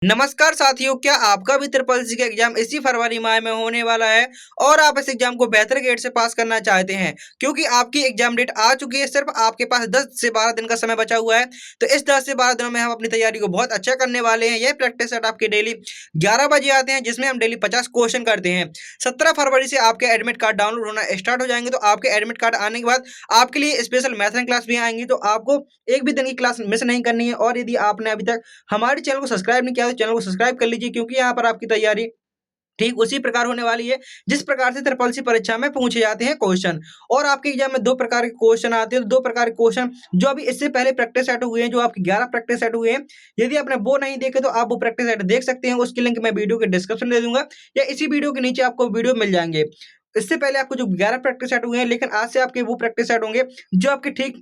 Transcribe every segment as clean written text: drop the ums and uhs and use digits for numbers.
नमस्कार साथियों, क्या आपका भी ट्रिपल सी का एग्जाम इसी फरवरी माह में होने वाला है और आप इस एग्जाम को बेहतर ग्रेड से पास करना चाहते हैं क्योंकि आपकी एग्जाम डेट आ चुकी है। सिर्फ आपके पास 10 से 12 दिन का समय बचा हुआ है। तो इस 10 से 12 दिनों में हम अपनी तैयारी को बहुत अच्छा करने वाले हैं। यह प्रैक्टिस सेट आपके डेली 11 बजे आते हैं, जिसमें हम डेली 50 क्वेश्चन करते हैं। 17 फरवरी से आपके एडमिट कार्ड डाउनलोड होना स्टार्ट हो जाएंगे। तो आपके एडमिट कार्ड आने के बाद आपके लिए स्पेशल मैथन क्लास भी आएंगी। तो आपको एक भी दिन की क्लास मिस नहीं करनी है। और यदि आपने अभी तक हमारे चैनल को सब्सक्राइब नहीं किया तो चैनल को सब्सक्राइब कर लीजिए, क्योंकि यहाँ पर आपकी तैयारी ठीक उसी प्रकार होने वाली है जिस प्रकार से ट्रिपल सी परीक्षा में पूछे जाते हैं क्वेश्चन। और आपके एग्जाम में दो प्रकार के क्वेश्चन आते हैं। तो दो प्रकार के क्वेश्चन जो अभी इससे पहले प्रैक्टिस सेट हुए हैं, जो आपके 11 प्रैक्टिस सेट हुए हैं, यदि आपने वो नहीं देखे तो आप वो प्रैक्टिस सेट देख सकते हैं। उसकी लिंक मैं वीडियो के डिस्क्रिप्शन में दे दूंगा या इसी वीडियो के नीचे आपको वीडियो मिल जाएंगे। इससे पहले आपको जो 11 प्रैक्टिस सेट हुए हैं, लेकिन आज से आपके वो प्रैक्टिस सेट होंगे जो आपके ठीक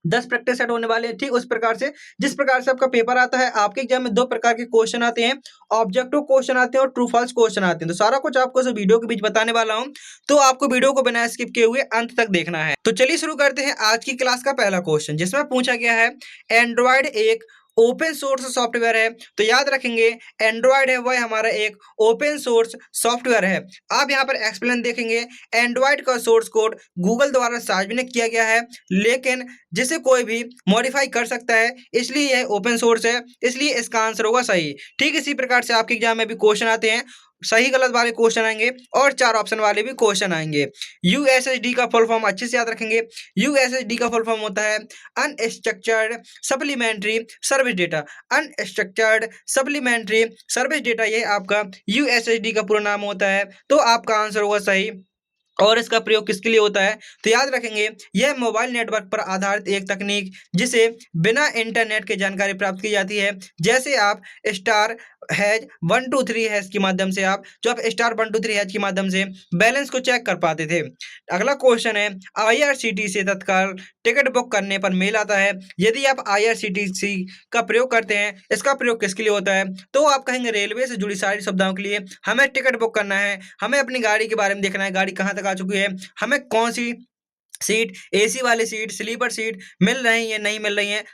10 प्रैक्टिस सेट होने वाले हैं। ठीक उस प्रकार से जिस प्रकार से आपका पेपर आता है, आपके एग्जाम में दो प्रकार के क्वेश्चन आते हैं, ऑब्जेक्टिव क्वेश्चन आते हैं और ट्रू फॉल्स क्वेश्चन आते हैं। तो सारा कुछ आपको इस वीडियो के बीच बताने वाला हूं, तो आपको वीडियो को बिना स्किप किए हुए अंत तक देखना है। तो चलिए शुरू करते हैं आज की क्लास का पहला क्वेश्चन, जिसमें पूछा गया है एंड्रॉयड एक ओपन सोर्स सॉफ्टवेयर है। तो याद रखेंगे, एंड्रॉयड है वह हमारा एक ओपन सोर्स सॉफ्टवेयर है। आप यहाँ पर एक्सप्लेन देखेंगे, एंड्रॉयड का सोर्स कोड गूगल द्वारा सार्वजनिक किया गया है, लेकिन जिसे कोई भी मॉडिफाई कर सकता है, इसलिए यह ओपन सोर्स है, इसलिए इसका आंसर होगा सही। ठीक इसी प्रकार से आपके एग्जाम में भी क्वेश्चन आते हैं, सही गलत वाले क्वेश्चन आएंगे और 4 ऑप्शन वाले भी क्वेश्चन आएंगे। यूएसएसडी का फुल फॉर्म अच्छे से याद रखेंगे। यूएसएसडी का फुल फॉर्म होता है unstructured supplementary service data. Unstructured supplementary service data, ये आपका यूएसएसडी का पूरा नाम होता है। तो आपका आंसर होगा सही। और इसका प्रयोग किसके लिए होता है, तो याद रखेंगे, यह मोबाइल नेटवर्क पर आधारित एक तकनीक जिसे बिना इंटरनेट की जानकारी प्राप्त की जाती है। जैसे आप स्टार हैज 123 हैश के माध्यम से आप स्टार 123 हैश के माध्यम से बैलेंस को चेक कर पाते थे। अगला क्वेश्चन है, आईआरसीटी से तत्काल टिकट बुक करने पर मेल आता है। यदि आप आईआरसीटीसी का प्रयोग करते हैं, इसका प्रयोग किसके लिए होता है, तो आप कहेंगे रेलवे से जुड़ी सारी सुविधाओं के लिए। हमें टिकट बुक करना है, हमें अपनी गाड़ी के बारे में देखना है, गाड़ी कहाँ तक आ चुकी है, हमें कौन सी सीट, एसी वाली सीट, स्लीपर सीट मिल रही है नहीं मिल रही है।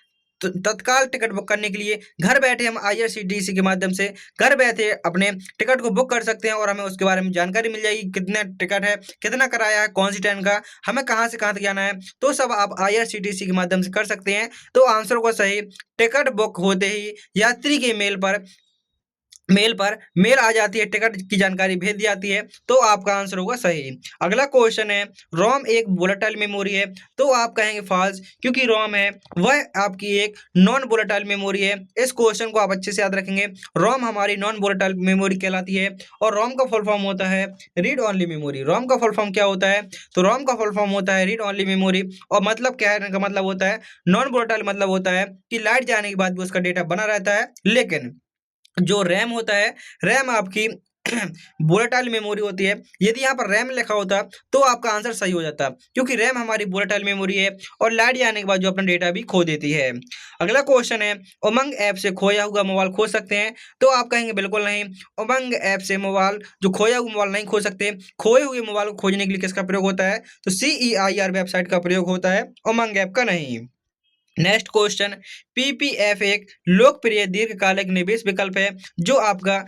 तो तत्काल टिकट बुक करने के लिए घर बैठे हम आईआरसीटीसी के माध्यम से घर बैठे अपने टिकट को बुक कर सकते हैं और हमें उसके बारे में जानकारी मिल जाएगी, कितने टिकट है, कितना किराया है, कौन सी ट्रेन का, हमें कहाँ से कहाँ तक जाना है, तो सब आप आईआरसीटीसी के माध्यम से कर सकते हैं। तो आंसर को सही, टिकट बुक होते ही यात्री के मेल पर मेल आ जाती है, टिकट की जानकारी भेज दी जाती है। तो आपका आंसर होगा सही। अगला क्वेश्चन है, रोम एक वोलेटाइल मेमोरी है। तो आप कहेंगे फॉल्स, क्योंकि रोम है वह आपकी एक नॉन वोलेटाइल मेमोरी है। इस क्वेश्चन को आप अच्छे से याद रखेंगे, रोम हमारी नॉन वोलेटाइल मेमोरी कहलाती है। और रोम का फुल फॉर्म होता है रीड ओनली मेमोरी। रोम का फुल फॉर्म क्या होता है, तो रोम का फुल फॉर्म होता है रीड ओनली मेमोरी। और मतलब क्या है, इनका मतलब होता है नॉन वोलेटाइल, मतलब होता है कि लाइट जाने के बाद भी उसका डेटा बना रहता है। लेकिन जो रैम होता है, रैम आपकी वोलेटाइल मेमोरी होती है। यदि यहाँ पर रैम लिखा होता तो आपका आंसर सही हो जाता, क्योंकि रैम हमारी वोलेटाइल मेमोरी है और लाइट जाने के बाद जो अपना डेटा भी खो देती है। अगला क्वेश्चन है, उमंग ऐप से खोया हुआ मोबाइल खो सकते हैं। तो आप कहेंगे बिल्कुल नहीं, उमंग ऐप से मोबाइल, जो खोया हुआ मोबाइल नहीं खो सकते। खोए हुए मोबाइल को खोजने के लिए किसका प्रयोग होता है, तो CEIR वेबसाइट का प्रयोग होता है, उमंग ऐप का नहीं। नेक्स्ट क्वेश्चन, पीपीएफ एक लोकप्रिय दीर्घकालिक निवेश विकल्प है। जो आपका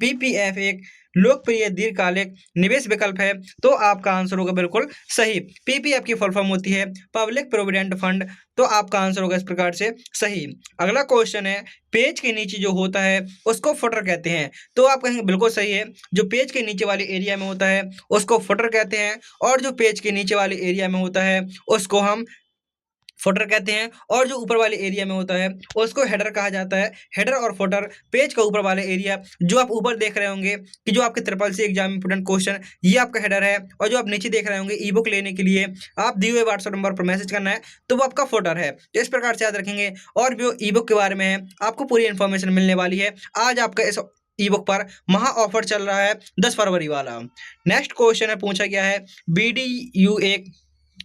पीपीएफ एक लोकप्रिय दीर्घकालिक निवेश विकल्प है। तो आपका आंसर होगा बिल्कुल सही। पीपीएफ की फुल फॉर्म होती है पब्लिक प्रोविडेंट फंड। तो आपका आंसर होगा इस प्रकार से सही। अगला क्वेश्चन है, पेज के नीचे जो होता है उसको फुटर कहते हैं। तो आप कहेंगे बिल्कुल सही है, जो पेज के नीचे वाले एरिया में होता है उसको फुटर कहते हैं, और जो पेज के नीचे वाले एरिया में होता है उसको हम फुटर कहते हैं, और जो ऊपर वाले एरिया में होता है उसको हेडर कहा जाता है। हेडर और फुटर, पेज का ऊपर वाले एरिया जो आप ऊपर देख रहे होंगे कि जो आपके triple C exam important question, ये आपका हेडर है। और जो आप नीचे देख रहे होंगे ई बुक लेने के लिए आप दिए हुए व्हाट्सएप नंबर पर मैसेज करना है, तो वो आपका फुटर है। तो इस प्रकार से याद रखेंगे। और जो ई बुक के बारे में है आपको पूरी इन्फॉर्मेशन मिलने वाली है। आज आपका इस ई बुक पर महा ऑफर चल रहा है 10 फरवरी वाला। नेक्स्ट क्वेश्चन है, पूछा गया है, BDU एक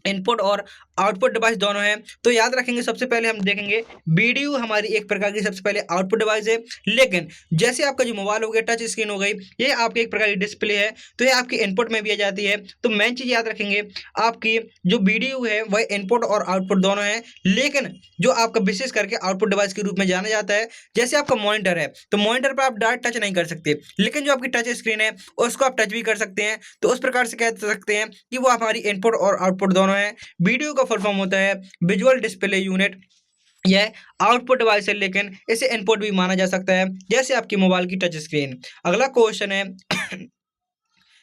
इनपुट और आउटपुट डिवाइस दोनों हैं। तो याद रखेंगे, सबसे पहले हम देखेंगे वीडियो हमारी एक प्रकार की सबसे पहले आउटपुट डिवाइस है। लेकिन जैसे आपका जो मोबाइल हो गया, टच स्क्रीन हो गई, ये आपकी एक प्रकार की डिस्प्ले है, तो ये आपकी इनपुट में भी आ जाती है। तो मेन चीज़ याद रखेंगे, आपकी जो वीडियो है वह इनपुट और आउटपुट दोनों है। लेकिन जो आपका विशेष करके आउटपुट डिवाइस के रूप में जाना जाता है, जैसे आपका मॉनिटर है, तो मॉनिटर पर आप डायरेक्ट टच नहीं कर सकते, लेकिन जो आपकी टच स्क्रीन है उसको आप टच भी कर सकते हैं। तो उस प्रकार से कह सकते हैं कि वो हमारी इनपुट और आउटपुट दोनों है। वीडियो का फुल फॉर्म होता है विजुअल डिस्प्ले यूनिट। यह आउटपुट डिवाइस है, लेकिन इसे इनपुट भी माना जा सकता है, जैसे आपकी मोबाइल की टच स्क्रीन। अगला क्वेश्चन है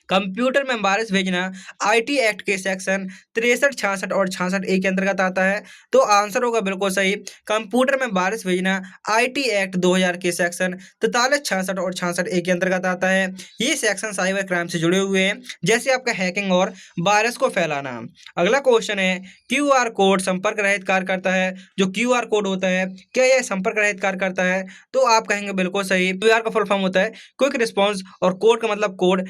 कंप्यूटर में वायरस भेजना आईटी एक्ट के सेक्शन 63, 66 और 66 ए के अंतर्गत आता है। तो आंसर होगा बिल्कुल सही, कंप्यूटर में वायरस भेजना आईटी एक्ट 2000 के सेक्शन 43, 66 और 66 ए के अंतर्गत आता है। ये सेक्शन साइबर क्राइम से जुड़े हुए हैं, जैसे आपका हैकिंग और वायरस को फैलाना। अगला क्वेश्चन है क्यू आर कोड संपर्क रहित कार्य करता है। जो क्यू आर कोड होता है, क्या यह संपर्क रहित कार्य करता है? तो आप कहेंगे बिल्कुल सही। क्यू आर का फुल फॉर्म होता है क्विक रिस्पॉन्स, और कोड का मतलब कोड।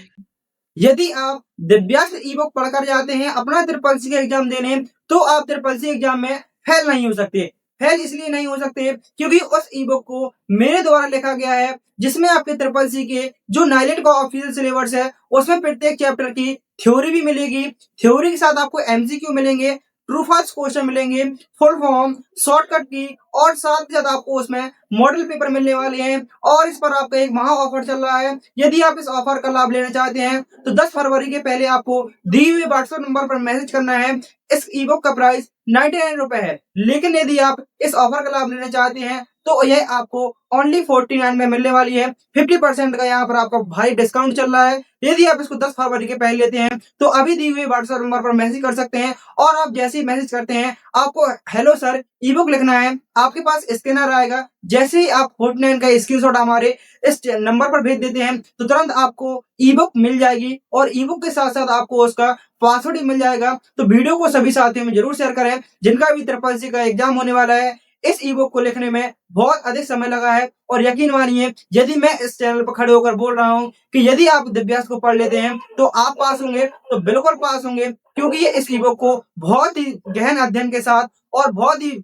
यदि आप दिव्यांग ई बुक पढ़कर जाते हैं अपना ट्रिपल सी का एग्जाम देने, तो आप ट्रिपल सी एग्जाम में फेल नहीं हो सकते। फेल इसलिए नहीं हो सकते क्योंकि उस ई बुक को मेरे द्वारा लिखा गया है, जिसमें आपके ट्रिपल सी के जो नाइलेट का ऑफिशियल सिलेबस है, उसमें प्रत्येक चैप्टर की थ्योरी भी मिलेगी। थ्योरी के साथ आपको एमसीक्यू मिलेंगे, ट्रू फॉल्स क्वेश्चन मिलेंगे, फुल फॉर्म, शॉर्टकट की, और साथ ही साथ आपको उसमें मॉडल पेपर मिलने वाले हैं। और इस पर आपका एक महा ऑफर चल रहा है। यदि आप इस ऑफर का लाभ लेना चाहते हैं तो 10 फरवरी के पहले आपको दिए हुए व्हाट्सएप नंबर पर मैसेज करना है। इस ई बुक का प्राइस 99 रुपए है, लेकिन यदि आप इस ऑफर का लाभ लेना चाहते हैं तो यह आपको ओनली 49 में मिलने वाली है। 50% का यहाँ पर आपका भारी डिस्काउंट चल रहा है। यदि आप इसको 10 फरवरी के पहले लेते हैं तो अभी दिए हुए व्हाट्सएप नंबर पर मैसेज कर सकते हैं, और आप जैसे ही मैसेज करते हैं आपको हेलो सर ई बुक लिखना है। आपके पास स्कैनर आएगा, जैसे ही आप 49 का स्क्रीनशॉट हमारे इस नंबर पर भेज देते हैं तो तुरंत आपको ई बुक मिल जाएगी, और ई बुक के साथ साथ आपको उसका पासवर्ड भी मिल जाएगा। तो वीडियो को सभी साथियों में जरूर शेयर करें जिनका भी ट्रिपल सी का एग्जाम होने वाला है। इस ई बुक को लिखने में बहुत अधिक समय लगा है, और यकीन मानिए यदि मैं इस चैनल पर खड़े होकर बोल रहा हूँ कि यदि आप दिव्यांग को पढ़ लेते हैं तो आप पास होंगे, तो बिल्कुल पास होंगे, क्योंकि ये इस ई बुक को बहुत ही गहन अध्ययन के साथ और बहुत ही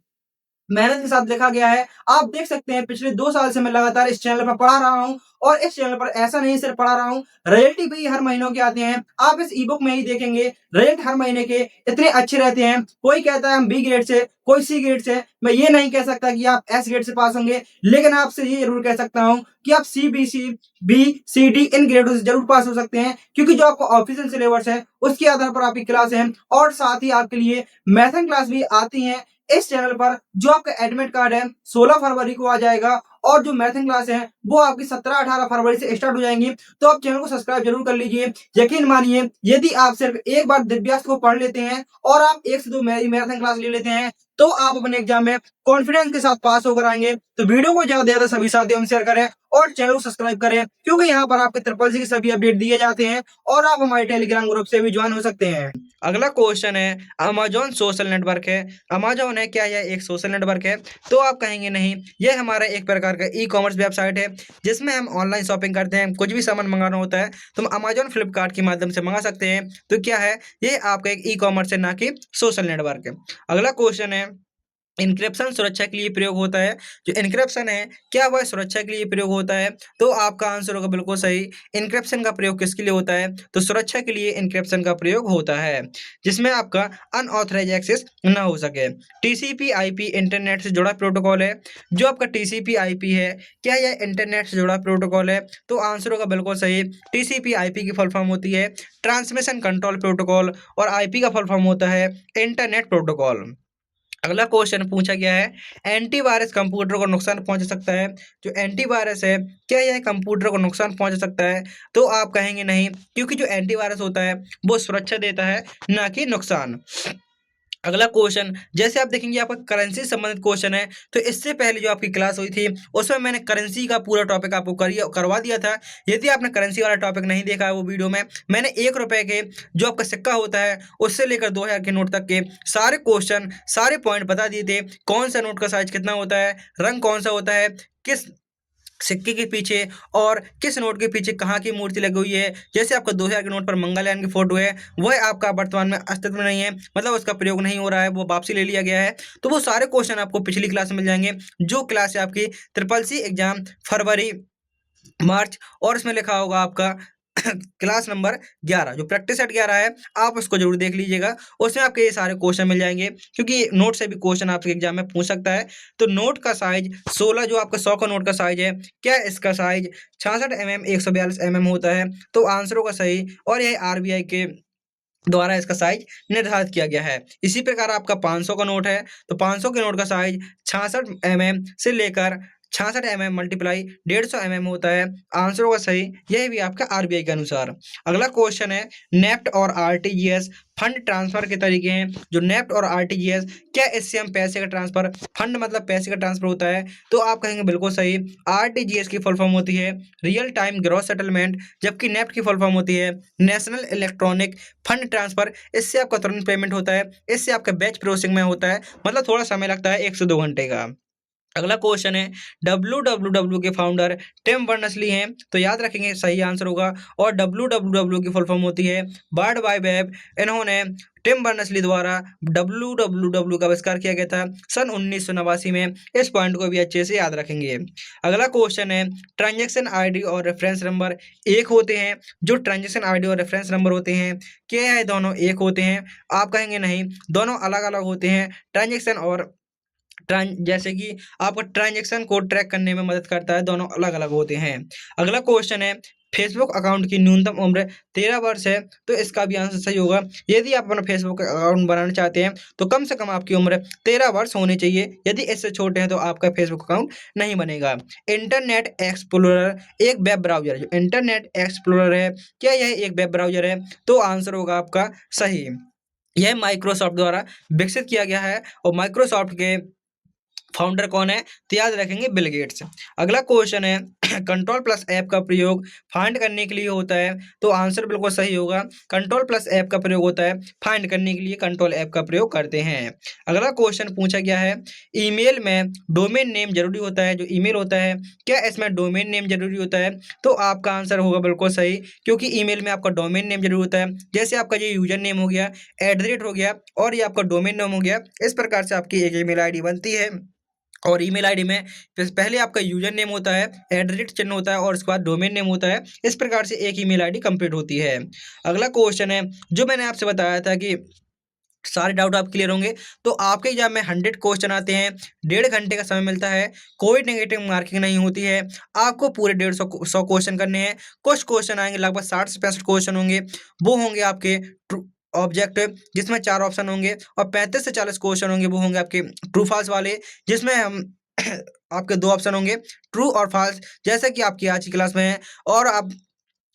मेहनत के साथ लिखा गया है। आप देख सकते हैं पिछले 2 साल से मैं लगातार इस चैनल पर पढ़ा रहा हूँ, और इस चैनल पर ऐसा नहीं सिर्फ पढ़ा रहा हूँ, रिजल्ट भी हर महीनों के आते हैं। आप इस ई बुक में ही देखेंगे रिजल्ट हर महीने के इतने अच्छे रहते हैं। कोई कहता है हम बी ग्रेड से, कोई सी ग्रेड से। मैं ये नहीं कह सकता कि आप एस ग्रेड से पास होंगे, लेकिन आपसे ये जरूर कह सकता हूँ कि आप C B C B C D इन ग्रेडों से जरूर पास हो सकते हैं, क्योंकि जो आपका ऑफिशियल सिलेबस है उसके आधार पर आपकी क्लास है, और साथ ही आपके लिए मैथन क्लास भी आती है। इस चैनल पर जो आपका एडमिट कार्ड है 16 फरवरी को आ जाएगा, और जो मैथिंग क्लास है वो आपकी 17-18 फरवरी से स्टार्ट हो जाएंगी। तो आप चैनल को सब्सक्राइब जरूर कर लीजिए। यकीन मानिए यदि आप सिर्फ एक बार दिव्यांग को पढ़ लेते हैं और आप 1 से 2 मैराथन क्लास ले लेते हैं, तो आप अपने एग्जाम में कॉन्फिडेंस के साथ पास होकर आएंगे। तो वीडियो को ज्यादा से ज्यादा सभी साथियों में शेयर करें, और चैनल को सब्सक्राइब करें, क्योंकि यहाँ पर आपके ट्रिपल सी के सभी अपडेट दिए जाते हैं, और आप हमारे टेलीग्राम ग्रुप से भी ज्वाइन हो सकते हैं। अगला क्वेश्चन है अमेजॉन सोशल नेटवर्क है। अमेजॉन है, क्या यह एक सोशल नेटवर्क है? तो आप कहेंगे नहीं, यह हमारा एक प्रकार का ई कॉमर्स वेबसाइट है, जिसमें हम ऑनलाइन शॉपिंग करते हैं। कुछ भी सामान मंगाना होता है तो हम अमेजॉन फ्लिपकार्ट के माध्यम से मंगा सकते हैं। तो क्या है, ये आपका एक ई कॉमर्स है, ना कि सोशल नेटवर्क है। अगला क्वेश्चन है इनक्रिप्शन सुरक्षा के लिए प्रयोग होता है। जो इनक्रिप्शन है, क्या वह सुरक्षा के लिए प्रयोग होता है? तो आपका आंसर होगा बिल्कुल सही। इनक्रिप्शन का प्रयोग किसके लिए होता है? तो सुरक्षा के लिए इनक्रिप्शन का प्रयोग होता है, जिसमें आपका अनऑथराइज एक्सेस ना हो सके। टीसीपी आईपी इंटरनेट से जुड़ा प्रोटोकॉल है। जो आपका टीसीपी आईपी है, क्या यह इंटरनेट से जुड़ा प्रोटोकॉल है? तो आंसर होगा बिल्कुल सही। टीसीपी आईपी की फुल फॉर्म होती है ट्रांसमिशन कंट्रोल प्रोटोकॉल, और आईपी का फुल फॉर्म होता है इंटरनेट प्रोटोकॉल। अगला क्वेश्चन पूछा गया है एंटीवायरस कंप्यूटर को नुकसान पहुंचा सकता है। जो एंटीवायरस है, क्या यह कंप्यूटर को नुकसान पहुंचा सकता है? तो आप कहेंगे नहीं, क्योंकि जो एंटीवायरस होता है वो सुरक्षा देता है, ना कि नुकसान। अगला क्वेश्चन, जैसे आप देखेंगे आपका करेंसी संबंधित क्वेश्चन है, तो इससे पहले जो आपकी क्लास हुई थी उसमें मैंने करेंसी का पूरा टॉपिक आपको करवा दिया था। यदि आपने करेंसी वाला टॉपिक नहीं देखा है वो वीडियो में, मैंने 1 रुपए के जो आपका सिक्का होता है उससे लेकर 2000 के नोट तक के सारे क्वेश्चन, सारे पॉइंट बता दिए थे। कौन सा नोट का साइज कितना होता है, रंग कौन सा होता है, किस सिक्के के पीछे और किस नोट के पीछे कहाँ की मूर्ति लगी हुई है। जैसे आपका 2000 के नोट पर मंगलयान की फोटो है, वह आपका वर्तमान में अस्तित्व में नहीं है, मतलब उसका प्रयोग नहीं हो रहा है, वो वापसी ले लिया गया है। तो वो सारे क्वेश्चन आपको पिछली क्लास में मिल जाएंगे, जो क्लास है आपकी ट्रिपल सी एग्जाम फरवरी मार्च, और इसमें लिखा होगा आपका क्लास नंबर 11 जो प्रैक्टिस सेट 11 है, आप उसको जरूर देख लीजिएगा। उसमें आपके ये सारे क्वेश्चन मिल जाएंगे, क्योंकि नोट से भी क्वेश्चन आपके एग्जाम में पूछ सकता है। तो नोट का साइज 16, जो आपका 100 का नोट का साइज है, क्या इसका साइज 66 mm 142 mm होता है? तो आंसरों का सही, और यह आरबीआई के द्वारा इसका साइज निर्धारित किया गया है। इसी प्रकार आपका 500 का नोट है, तो 500 के नोट का साइज 66 mm से लेकर 66 mm मल्टीप्लाई 150 mm होता है। आंसरों का सही, यह भी आपका आरबीआई के अनुसार। अगला क्वेश्चन है, नेफ्ट और आरटीजीएस फंड ट्रांसफर के तरीके हैं। जो नेफ्ट और आरटीजीएस, क्या इससे हम पैसे का ट्रांसफर, फंड मतलब पैसे का ट्रांसफर होता है? तो आप कहेंगे बिल्कुल सही। आरटीजीएस की फुल फॉर्म होती है रियल टाइम ग्रॉस सेटलमेंट, जबकि नेफ्ट की फुल फॉर्म होती है नेशनल इलेक्ट्रॉनिक फंड ट्रांसफर। इससे आपका तुरंत पेमेंट होता है, इससे आपका बैच प्रोसेसिंग में होता है, मतलब थोड़ा समय लगता है, 1 से 2 घंटे का। अगला क्वेश्चन है, डब्ल्यू के फाउंडर टिम बर्नर्स-ली हैं, तो याद रखेंगे सही आंसर होगा। और डब्ल्यू की फुल फॉर्म होती है वर्ल्ड वाइड वेब। इन्होंने टिम बर्नर्स-ली द्वारा डब्ल्यू का आविष्कार किया गया था सन 1989 में। इस पॉइंट को भी अच्छे से याद रखेंगे। अगला क्वेश्चन है, ट्रांजैक्शन आईडी और रेफरेंस नंबर एक होते हैं? जो ट्रांजैक्शन आईडी और रेफरेंस नंबर होते हैं, क्या है दोनों एक होते हैं? आप कहेंगे नहीं, दोनों अलग-अलग होते हैं। ट्रांजैक्शन और जैसे कि आपका ट्रांजैक्शन को ट्रैक करने में मदद करता है, दोनों अलग-अलग होते हैं। अगला क्वेश्चन है, फेसबुक अकाउंट की न्यूनतम उम्र 13 वर्ष है, तो इसका भी आंसर सही होगा। यदि आप अपना फेसबुक अकाउंट बनाना चाहते हैं, तो कम से कम आपकी उम्र 13 वर्ष होनी चाहिए। यदि इससे छोटे हैं, तो आपका फेसबुक अकाउंट नहीं बनेगा। इंटरनेट एक्सप्लोरर एक वेब ब्राउज़र है। जो इंटरनेट एक्सप्लोरर है, क्या यह एक वेब ब्राउज़र है? तो आंसर होगा आपका सही। यह माइक्रोसॉफ्ट द्वारा विकसित किया गया है, और माइक्रोसॉफ्ट के फाउंडर कौन है? तो याद रखेंगे बिल गेट्स। अगला क्वेश्चन है, कंट्रोल प्लस ऐप का प्रयोग फाइंड करने के लिए होता है? तो आंसर बिल्कुल सही होगा। कंट्रोल प्लस ऐप का प्रयोग होता है फाइंड करने के लिए, कंट्रोल ऐप का प्रयोग करते हैं। अगला क्वेश्चन पूछा गया है, ईमेल में डोमेन नेम जरूरी होता है? जो ईमेल होता है, क्या इसमें डोमेन नेम जरूरी होता है? तो आपका आंसर होगा बिल्कुल सही, क्योंकि ईमेल में आपका डोमेन नेम जरूरी होता है। जैसे आपका ये यूजर नेम हो गया, @ हो गया, और ये आपका डोमेन नेम हो गया। इस प्रकार से आपकी एक ईमेल आईडी बनती है, और ईमेल आईडी में पहले आपका यूजर नेम होता है, @ होता है, और उसके बाद डोमेन नेम होता है। इस प्रकार से एक ईमेल आईडी कंप्लीट होती है। अगला क्वेश्चन है, जो मैंने आपसे बताया था कि सारे डाउट आप क्लियर होंगे, तो आपके एग्जाम में 100 क्वेश्चन आते हैं, 1.5 घंटे का समय मिलता है, कोई नेगेटिव मार्किंग नहीं होती है। आपको पूरे 150 क्वेश्चन करने हैं। कुछ क्वेश्चन आएंगे, लगभग 60 से 65 क्वेश्चन होंगे, वो होंगे आपके ट्रू ऑब्जेक्टिव, जिसमें 4 ऑप्शन होंगे, और 35 से 40 क्वेश्चन होंगे, वो होंगे आपके ट्रू फॉल्स वाले, जिसमें हम आपके 2 ऑप्शन होंगे, ट्रू और फॉल्स, जैसे कि आपकी आज की क्लास में है। और आप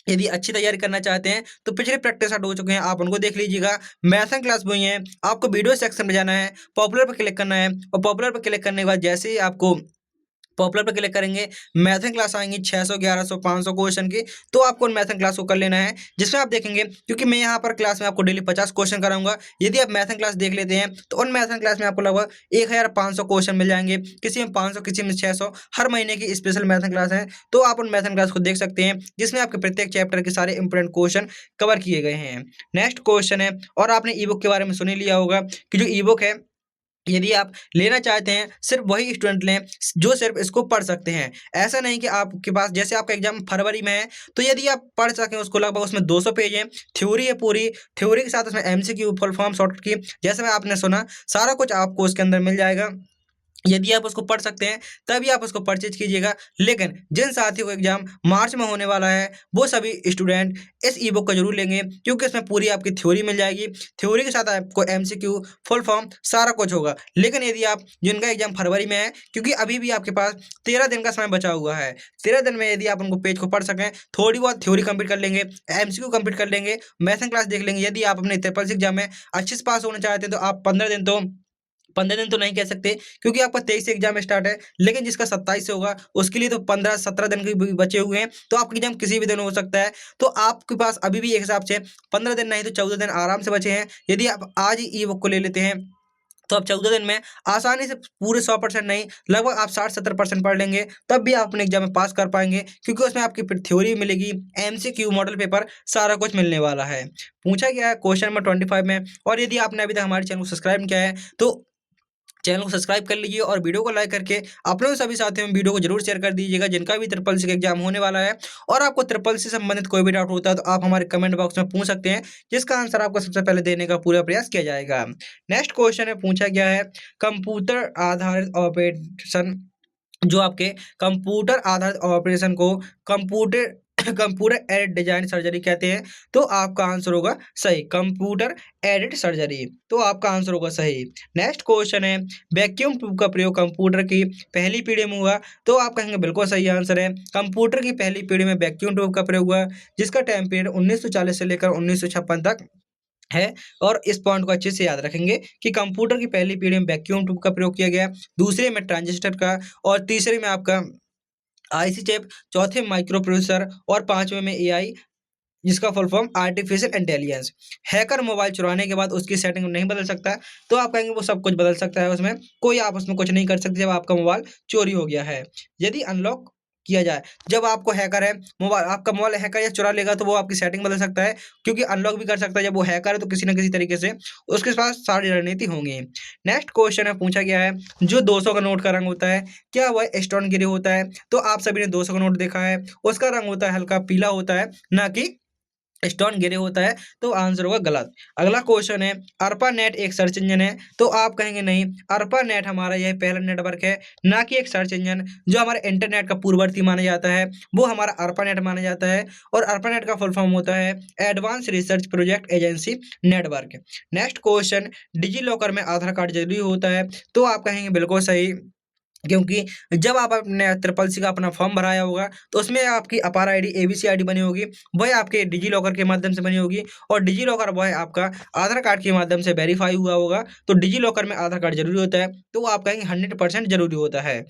यदि अच्छी तैयारी करना चाहते हैं, तो पिछले प्रैक्टिस सेट हो चुके हैं, आप उनको देख लीजिएगा। मैथन क्लास भी हुई है, आपको वीडियो सेक्शन में जाना है, पॉपुलर पर क्लिक करना है, और पॉपुलर पर क्लिक करने के बाद जैसे ही आपको पॉपुलर पे क्लिक करेंगे, मैथन क्लास आएँगी 600, 1100, 500 क्वेश्चन की, तो आपको उन मैथन क्लास को कर लेना है, जिसमें आप देखेंगे, क्योंकि मैं यहाँ पर क्लास में आपको डेली 50 क्वेश्चन कराऊँगा। यदि आप मैथन क्लास देख लेते हैं, तो उन मैथन क्लास में आपको लगभग 1500 क्वेश्चन मिल जाएँगे, किसी में 500, किसी में 600, हर महीने की स्पेशल मैथन क्लास है, तो आप उन मैथन क्लास को देख सकते हैं, जिसमें आपके प्रत्येक चैप्टर के सारे इंपॉर्टेंट क्वेश्चन कवर किए गए हैं। नेक्स्ट क्वेश्चन है, और आपने ई-बुक के बारे में सुन ही लिया होगा कि जो ई-बुक है, यदि आप लेना चाहते हैं, सिर्फ वही स्टूडेंट लें जो सिर्फ इसको पढ़ सकते हैं। ऐसा नहीं कि आपके पास, जैसे आपका एग्जाम फरवरी में है, तो यदि आप पढ़ सकें उसको, लगभग उसमें 200 पेज हैं, थ्योरी है पूरी, थ्योरी के साथ उसमें एमसीक्यू, फुल फॉर्म, शॉर्टकट की, जैसे मैं आपने सुना, सारा कुछ आपको उसके अंदर मिल जाएगा। यदि आप उसको पढ़ सकते हैं, तभी आप उसको परचेज कीजिएगा। लेकिन जिन साथियों को एग्जाम मार्च में होने वाला है, वो सभी स्टूडेंट इस ई-बुक को जरूर लेंगे, क्योंकि इसमें पूरी आपकी थ्योरी मिल जाएगी। थ्योरी के साथ आपको एमसीक्यू, फुल फॉर्म, सारा कुछ होगा। लेकिन यदि आप, जिनका एग्जाम फरवरी में है, क्योंकि अभी भी आपके पास 13 दिन का समय बचा हुआ है, 13 दिन में यदि आप उनको पेज को पढ़ सकें, थोड़ी बहुत थ्योरी कंप्लीट कर लेंगे, एमसीक्यू कंप्लीट कर लेंगे, मैथन क्लास देख लेंगे, यदि आप अपने ट्रिपल सी एग्जाम में अच्छे से पास होना चाहते हैं, तो आप 15 दिन तो नहीं कह सकते, क्योंकि आपका 23 से एग्जाम स्टार्ट है, लेकिन जिसका 27 से होगा, उसके लिए तो 15-17 दिन के भी बचे हुए हैं, तो आपका एग्जाम किसी भी दिन हो सकता है। तो आपके पास अभी भी एक हिसाब से 15 दिन नहीं तो 14 दिन आराम से बचे हैं। यदि आप आज ही ई बुक को ले लेते हैं, तो आप 14 दिन में आसानी से पूरे 100% नहीं, लगभग आप 60-70% पढ़ लेंगे, तब भी आप अपने एग्ज़ाम में पास कर पाएँगे, क्योंकि उसमें आपकी फिर थ्योरी मिलेगी, एमसीक्यू मॉडल पेपर सारा कुछ मिलने वाला है। पूछा गया है क्वेश्चन नंबर 25 में, और यदि आपने अभी तक हमारे चैनल को सब्सक्राइब नहीं किया है, तो चैनल को सब्सक्राइब कर लीजिए और वीडियो को लाइक करके अपने उन सभी साथियों में वीडियो को जरूर शेयर कर दीजिएगा जिनका भी ट्रिपल सी का एग्जाम होने वाला है। और आपको ट्रिपल सी से संबंधित कोई भी डाउट होता है तो आप हमारे कमेंट बॉक्स में पूछ सकते हैं, जिसका आंसर आपको सबसे पहले देने का पूरा प्रयास किया जाएगा। नेक्स्ट क्वेश्चन है, पूछा गया है कंप्यूटर आधारित ऑपरेशन, जो आपके कंप्यूटर आधारित ऑपरेशन को computer computer aided design surgery कहते हैं। तो आपका आंसर होगा सही, कंप्यूटर एडेड सर्जरी। तो आपका आंसर होगा सही। नेक्स्ट क्वेश्चन है, वैक्यूम ट्यूब का प्रयोग कंप्यूटर की पहली पीढ़ी में हुआ। तो आप कहेंगे बिल्कुल सही आंसर है, कंप्यूटर की पहली पीढ़ी में वैक्यूम ट्यूब का प्रयोग हुआ, जिसका टाइम पीरियड 1940 से लेकर 1956 तक है। और इस पॉइंट को अच्छे से याद रखेंगे कि कंप्यूटर की पहली पीढ़ी में वैक्यूम ट्यूब का प्रयोग किया गया, दूसरे में ट्रांजिस्टर का, और तीसरे में आपका आईसी चिप, चौथे माइक्रो प्रोसेसर, और पांचवें में एआई, जिसका full form artificial intelligence. Hacker mobile चुराने के बाद उसकी सेटिंग नहीं बदल सकता, तो आप कहेंगे वो सब कुछ बदल सकता है, उसमें कोई आप उसमें कुछ नहीं कर सकते जब आपका मोबाइल चोरी हो गया है। यदि अनलॉक किया जाए, जब आपको हैकर है, मोबाइल आपका मोबाइल हैकर या चुरा लेगा, तो वो आपकी सेटिंग बदल सकता है, क्योंकि अनलॉक भी कर सकता है। जब वो हैकर है तो किसी न किसी तरीके से उसके पास सारी रणनीति होंगी। नेक्स्ट क्वेश्चन है, पूछा गया है, जो 200 का नोट का रंग होता है, क्या वह स्टोन ग्रे होता है? तो आप सभी ने 200 का नोट देखा है, उसका रंग होता है हल्का पीला होता है, ना कि स्टोन ग्रे होता है। तो आंसर होगा गलत। अगला क्वेश्चन है, अर्पानेट एक सर्च इंजन है? तो आप कहेंगे नहीं, अर्पानेट हमारा यह पहला नेटवर्क है, ना कि एक सर्च इंजन। जो हमारे इंटरनेट का पूर्ववर्ती माना जाता है, वो हमारा अर्पानेट माना जाता है, और अर्पानेट का फुल फॉर्म होता है advance research project agency network. Next question, DigiLocker में आधार कार्ड जरूरी होता है? तो आप कहेंगे बिल्कुल सही, क्योंकि जब आप अपने ट्रिपल सी का अपना फॉर्म भराया होगा, तो उसमें आपकी अपार आईडी, एबीसी आईडी बनी होगी, वह आपके डिजी लॉकर के माध्यम से बनी होगी, और डिजी लॉकर वह आपका आधार कार्ड के माध्यम से वेरीफाई हुआ होगा। तो डिजी लॉकर में आधार कार्ड जरूरी होता है, तो आप कहेंगे 100% जरूरी होता है।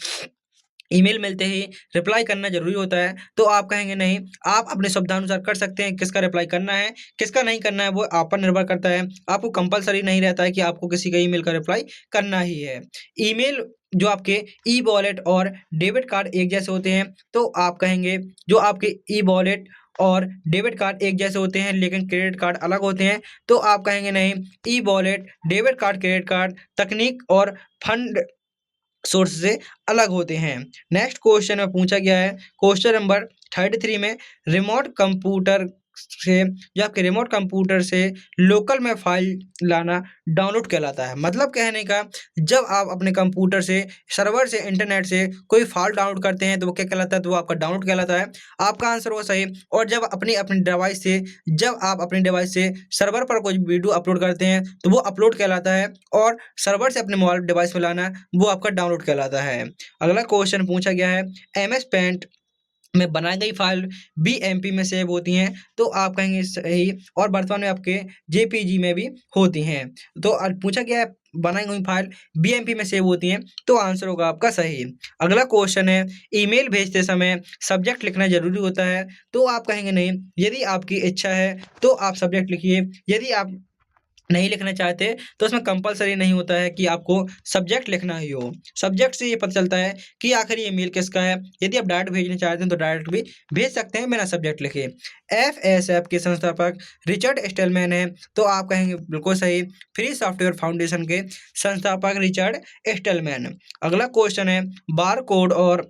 ईमेल मिलते ही रिप्लाई करना ज़रूरी होता है, तो आप कहेंगे नहीं, आप अपने शब्दानुसार कर सकते हैं, किसका रिप्लाई करना है, किसका नहीं करना है, वो आप पर निर्भर करता है। आपको कंपल्सरी नहीं रहता है कि आपको किसी का ईमेल का रिप्लाई करना ही है। ईमेल जो आपके ई-वॉलेट और डेबिट कार्ड एक जैसे होते हैं, तो आप कहेंगे जो आपके ई-वॉलेट और डेबिट कार्ड एक जैसे होते हैं, लेकिन क्रेडिट कार्ड अलग होते हैं, तो आप कहेंगे नहीं, e-wallet, debit card, credit card तकनीक और फंड सोर्स से अलग होते हैं। नेक्स्ट क्वेश्चन में पूछा गया है, क्वेश्चन नंबर 33 में, रिमोट कंप्यूटर से, जो आपके रिमोट कंप्यूटर से लोकल में फाइल लाना डाउनलोड कहलाता है। मतलब कहने का, जब आप अपने कंप्यूटर से, सर्वर से, इंटरनेट से कोई फाइल डाउनलोड करते हैं, तो वो क्या कहलाता है? तो वो आपका डाउनलोड कहलाता है। आपका आंसर होगा सही। और जब आप अपने डिवाइस से सर्वर पर कोई वीडियो अपलोड करते हैं, तो वो अपलोड कहलाता है, और सर्वर से अपने मोबाइल डिवाइस में लाना, वो आपका डाउनलोड कहलाता है। अगला क्वेश्चन पूछा गया है, एमएस पेंट में बनाई गई फाइल बीएमपी में सेव होती हैं? तो आप कहेंगे सही, और वर्तमान में आपके जेपीजी में भी होती हैं। तो पूछा गया है, बनाई हुई फाइल बीएमपी में सेव होती हैं, तो आंसर होगा आपका सही। अगला क्वेश्चन है, ईमेल भेजते समय सब्जेक्ट लिखना जरूरी होता है? तो आप कहेंगे नहीं, यदि आपकी इच्छा है तो आप सब्जेक्ट लिखिए, यदि आप नहीं लिखना चाहते तो उसमें कंपल्सरी नहीं होता है कि आपको सब्जेक्ट लिखना ही हो। सब्जेक्ट से ये पता चलता है कि आखिर ये मेल किसका है। यदि आप डायरेक्ट भेजना चाहते हैं तो डायरेक्ट भी भेज सकते हैं बिना सब्जेक्ट लिखे। एफएसएफ के संस्थापक रिचर्ड स्टेलमैन है? तो आप कहेंगे बिल्कुल सही, फ्री सॉफ्टवेयर फाउंडेशन के संस्थापक रिचर्ड स्टेलमैन। अगला क्वेश्चन है, बार कोड और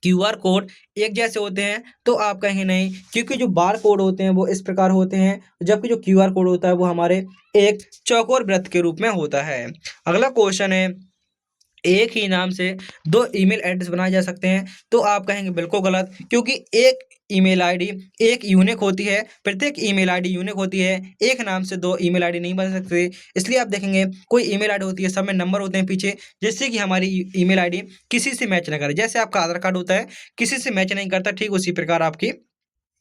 क्यूआर कोड एक जैसे होते हैं? तो आप कहेंगे नहीं, क्योंकि जो बार कोड होते हैं वो इस प्रकार होते हैं, जबकि जो क्यूआर कोड होता है वो हमारे एक चौकोर वृत्त के रूप में होता है। अगला क्वेश्चन है, एक ही नाम से 2 ईमेल एड्रेस बनाए जा सकते हैं? तो आप कहेंगे बिल्कुल गलत, क्योंकि एक ईमेल आईडी एक यूनिक होती है, प्रत्येक ईमेल आईडी यूनिक होती है, एक नाम से 2 ईमेल आईडी नहीं बन सकते। इसलिए आप देखेंगे कोई ईमेल आईडी होती है, सब में नंबर होते हैं पीछे, जिससे कि हमारी ईमेल आईडी किसी से मैच ना करे। जैसे आपका आधार कार्ड होता है, किसी से मैच नहीं करता, ठीक उसी प्रकार आपकी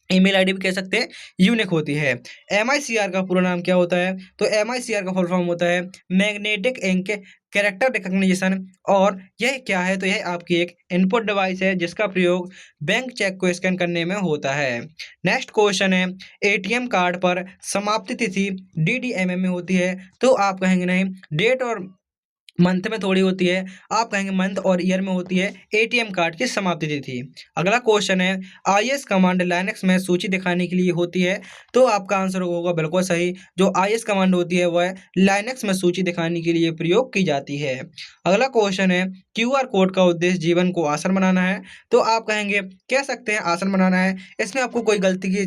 ईमेल आईडी भी कह सकते हैं यूनिक होती है। एमआईसीआर का पूरा नाम क्या होता है? तो एमआईसीआर का फुल फॉर्म होता है मैग्नेटिक इंक कैरेक्टर रिकॉग्निशन। और यह क्या है? तो यह आपकी एक इनपुट डिवाइस है, जिसका प्रयोग बैंक चेक को स्कैन करने में होता है। नेक्स्ट क्वेश्चन है, एटीएम कार्ड पर समाप्ति तिथि डीडीएमएम में होती है? तो आप कहेंगे नहीं, डेट और मंथ में थोड़ी होती है, आप कहेंगे मंथ और ईयर में होती है एटीएम कार्ड की समाप्ति तिथि। अगला क्वेश्चन है, आईएस कमांड लाइनक्स में सूची दिखाने के लिए होती है, तो आपका आंसर होगा बिल्कुल सही। जो आईएस कमांड होती है वह लाइनक्स में सूची दिखाने के लिए प्रयोग की जाती है। अगला क्वेश्चन है, क्यूआर कोड का उद्देश्य जीवन को आसान बनाना है, तो आप कहेंगे कह सकते हैं आसान बनाना है, इसमें आपको कोई गलती की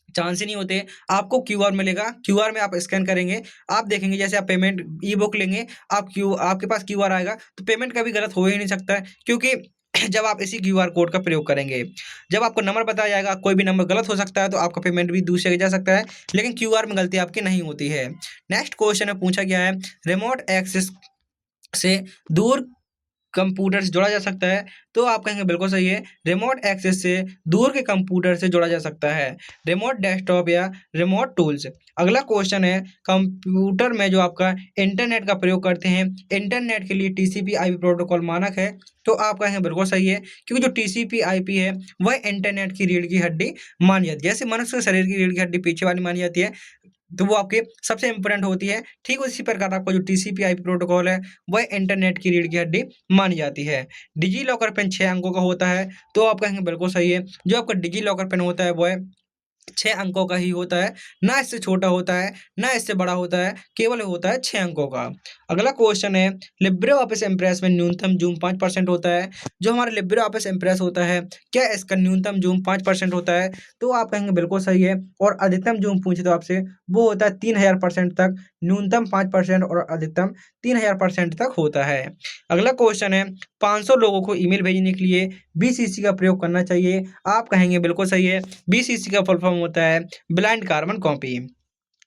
चांस ही नहीं होते। आपको क्यूआर मिलेगा, क्यूआर में आप स्कैन करेंगे, आप देखेंगे जैसे आप पेमेंट ई-बुक लेंगे, आपके पास क्यूआर आएगा, तो पेमेंट कभी गलत हो ही नहीं सकता है, क्योंकि जब आप इसी क्यूआर कोड का प्रयोग करेंगे। जब आपको नंबर बताया जाएगा, कोई भी नंबर गलत हो सकता है, तो आपका पेमेंट भी दूसरे जगह जा सकता है, लेकिन क्यूआर में गलती आपकी नहीं होती है। नेक्स्ट क्वेश्चन में पूछा गया है, रिमोट एक्सेस से दूर कंप्यूटर से जोड़ा जा सकता है, तो आप कहेंगे बिल्कुल सही है। रिमोट एक्सेस से दूर के कंप्यूटर से जोड़ा जा सकता है, रिमोट डेस्कटॉप या रिमोट टूल्स। अगला क्वेश्चन है, कंप्यूटर में जो आपका इंटरनेट का प्रयोग करते हैं, इंटरनेट के लिए टीसीपी आईपी प्रोटोकॉल मानक है, तो आप कहेंगे बिल्कुल सही है, क्योंकि जो टीसीपी आईपी है वह इंटरनेट की रीढ़ की हड्डी मानी जाती है। जैसे मनुष्य के शरीर की रीढ़ की हड्डी पीछे वाली मानी जाती है, तो वो आपके सबसे इम्पोर्टेंट होती है, ठीक उसी प्रकार आपका जो टीसीपी आईपी प्रोटोकॉल है वह इंटरनेट की रीढ़ की हड्डी मानी जाती है। डिजी लॉकर पिन 6 अंकों का होता है, तो आप कहेंगे बिल्कुल सही है। जो आपका डिजी लॉकर पिन होता है वह 6 अंकों का ही होता है, ना इससे छोटा होता है, ना इससे बड़ा होता है, केवल होता है 6 अंकों का। अगला क्वेश्चन है, लिब्रे ऑफिस इम्प्रेस में न्यूनतम ज़ूम 5% होता है। जो हमारा लिब्रे ऑफिस इम्प्रेस होता है, क्या इसका न्यूनतम ज़ूम 5% होता है? तो आप कहेंगे बिल्कुल सही है, और अधिकतम ज़ूम पूछे तो आपसे वो होता है 3000% तक, न्यूनतम 5% और अधिकतम 3000% तक होता है। अगला क्वेश्चन है, 500 लोगों को ईमेल भेजने के लिए बीसीसी का प्रयोग करना चाहिए। आप कहेंगे बिल्कुल सही है, बीसीसी का फुल फॉर्म होता है blind carbon copy.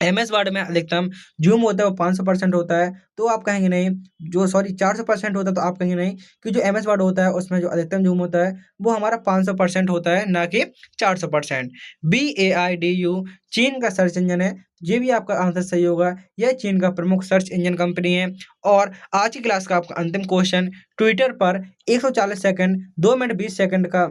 MS word में अधिकतम ज़ूम होता है वो 500% होता है, तो आप कहेंगे नहीं, जो सॉरी 400% होता है, तो आप कहेंगे नहीं, कि जो एमएस वर्ड होता है उसमें जो अधिकतम ज़ूम होता है वो हमारा 500% होता है, ना कि 400%। BAIDU चीन का सर्च इंजन है, ये भी आपका आंसर सही होगा। यह चीन का प्रमुख सर्च इंजन कंपनी है। और आज की क्लास का आपका अंतिम क्वेश्चन, ट्विटर पर 140 सेकंड 2 मिनट 20 सेकंड का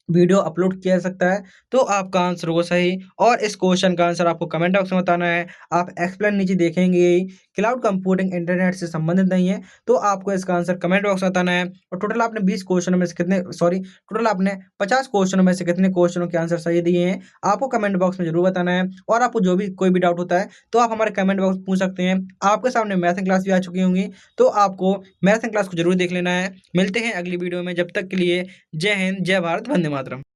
वीडियो अपलोड किया जा सकता है, तो आपका आंसर होगा सही। और इस क्वेश्चन का आंसर आपको कमेंट बॉक्स में बताना है। आप एक्सप्लेन नीचे देखेंगे ही, क्लाउड कंप्यूटिंग इंटरनेट से संबंधित नहीं है, तो आपको इसका आंसर कमेंट बॉक्स में बताना है। और टोटल आपने 20 क्वेश्चनों में से कितने, सॉरी, टोटल आपने 50 क्वेश्चनों में से कितने क्वेश्चनों के आंसर सही दिए हैं, आपको कमेंट बॉक्स में जरूर बताना है। और आपको जो भी कोई भी डाउट होता है, तो आप हमारे कमेंट बॉक्स में पूछ सकते हैं। आपके सामने मैथ क्लास भी आ चुकी होंगी, तो आपको मैथ क्लास को जरूर देख लेना है। मिलते हैं अगली वीडियो में, जब तक के लिए जय हिंद, जय भारत, वंदे मातरम।